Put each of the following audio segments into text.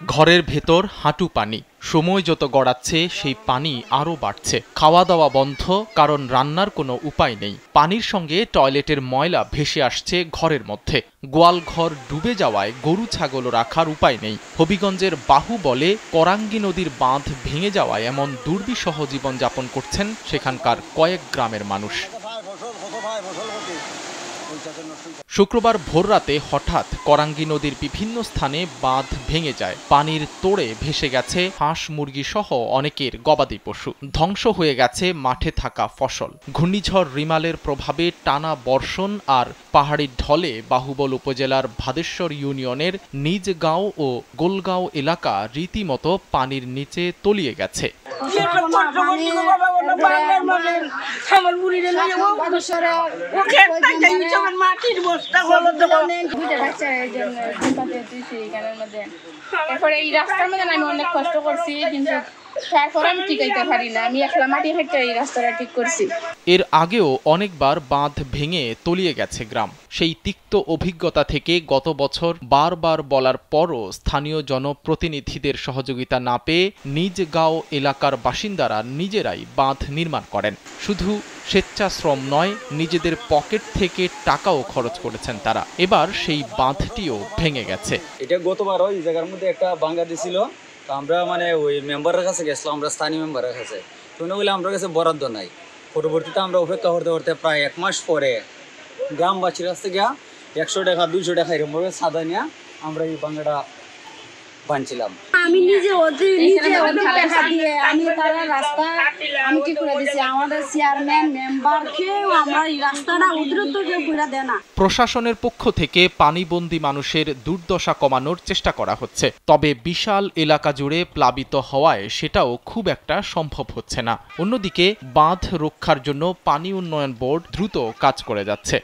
ঘরের ভেতর হাঁটু পানি। সময় যত গড়াচ্ছে সেই পানি আরও বাড়ছে। খাওয়া দাওয়া বন্ধ, কারণ রান্নার কোনো উপায় নেই। পানির সঙ্গে টয়লেটের ময়লা ভেসে আসছে ঘরের মধ্যে। গোয়ালঘর ডুবে যাওয়ায় গরু ছাগল রাখার উপায় নেই। হবিগঞ্জের বাহুবলে করাঙ্গি নদীর বাঁধ ভেঙে যাওয়ায় এমন দুর্বিষহ জীবনযাপন করছেন সেখানকার কয়েক গ্রামের মানুষ। শুক্রবার ভোররাতে হঠাৎ করাঙ্গি নদীর বিভিন্ন স্থানে বাঁধ ভেঙে যায়। পানির তোড়ে ভেসে গেছে হাঁস মুরগি সহ অনেকের গবাদি পশু। ধ্বংস হয়ে গেছে মাঠে থাকা ফসল। ঘূর্ণিঝড় রিমালের প্রভাবে টানা বর্ষণ আর পাহাড়ি ঢলে বাহুবল উপজেলার ভাদেশ্বর ইউনিয়নের নিজগাঁও ও গোলগাঁও এলাকা রীতিমতো পানির নিচে তলিয়ে গেছে। এই রাস্তার মধ্যে আমি অনেক কষ্ট করছি, কিন্তু তারপর আমি টিকাইতে পারি না। আমি একলা মাটি হেঁটে এই রাস্তাটা ঠিক করছি। এর আগেও অনেকবার বাঁধ ভেঙে তলিয়ে গেছে গ্রাম। সেই তিক্ত অভিজ্ঞতা থেকে গত বছর বারবার বলার পরও স্থানীয় জনপ্রতিনিধিদের সহযোগিতা না পেয়ে নিজগাঁও এলাকার বাসিন্দারা নিজেরাই বাঁধ নির্মাণ করেন। শুধু স্বেচ্ছাশ্রম নয়, নিজেদের পকেট থেকে টাকাও খরচ করেছেন তারা। এবার সেই বাঁধটিও ভেঙে গেছে। এটা গতবার ওই জায়গার মধ্যে একটা ভাঙা দিছিল। আমরা ওই মেম্বারের কাছে গেছিলাম, আমরা স্থানীয় মেম্বারের কাছে। শুনে বলে আমার কাছে বরাদ্দ নাই। পরবর্তীতে আমরা অপেক্ষা করতে করতে প্রায় 1 মাস পরে গ্রামবাসীর কাছ থেকে 100 টাকা 200 টাকা এরকমভাবে সাদা নিয়ে আমরা এই ভাঙাটা বানছিলাম। আমি নিজে টাকা দিয়ে আমি তারা রাস্তা আমি কি করে দিছি। আমাদের চেয়ারম্যান মেম্বার কেউ আমরা এই রাস্তাটা উদ্রুত কেউ করে দেয় না। প্রশাসনের পক্ষ থেকে পানিবন্দী মানুষের দুর্দশা কমানোর চেষ্টা করা হচ্ছে, তবে বিশাল এলাকা জুড়ে প্লাবিত হওয়ায় সেটাও খুব একটা সম্ভব হচ্ছে না। অন্যদিকে বাঁধ রক্ষার জন্য পানি উন্নয়ন বোর্ড দ্রুত কাজ করে যাচ্ছে।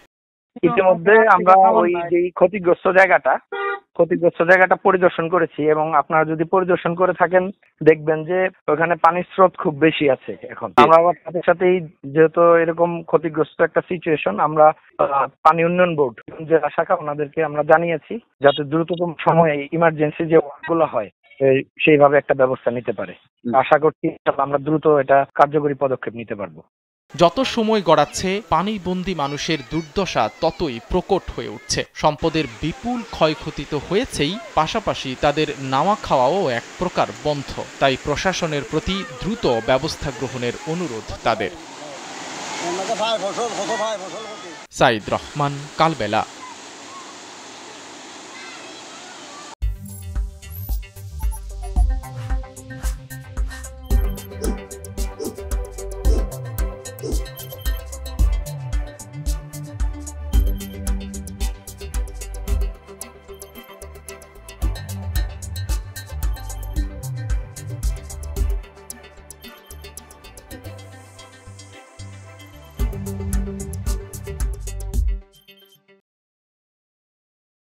ইতিমধ্যে আমরা ওই যে ক্ষতিগ্রস্ত জায়গাটা পরিদর্শন করেছি, এবং আপনারা যদি পরিদর্শন করে থাকেন দেখবেন যে ওখানে পানির স্রোত খুব বেশি আছে। এখন আমরা আবার সাথে সাথেই, যেহেতু এরকম ক্ষতিগ্রস্ত একটা সিচুয়েশন, আমরা পানি উন্নয়ন বোর্ড জেলা শাখা ওনাদেরকে আমরা জানিয়েছি যাতে দ্রুততম সময়ে ইমার্জেন্সি যে ওয়ার্কগুলো হয় সেইভাবে একটা ব্যবস্থা নিতে পারে। আশা করছি আমরা দ্রুত এটা কার্যকরী পদক্ষেপ নিতে পারবো। যত সময় গড়াচ্ছে পানিবন্দী মানুষের দুর্দশা ততই প্রকট হয়ে উঠছে। সম্পদের বিপুল ক্ষয়ক্ষতি তো হয়েছেই, পাশাপাশি তাদের নাওয়া খাওয়াও এক প্রকার বন্ধ। তাই প্রশাসনের প্রতি দ্রুত ব্যবস্থা গ্রহণের অনুরোধ তাদের। সাইদ রহমান, কালবেলা।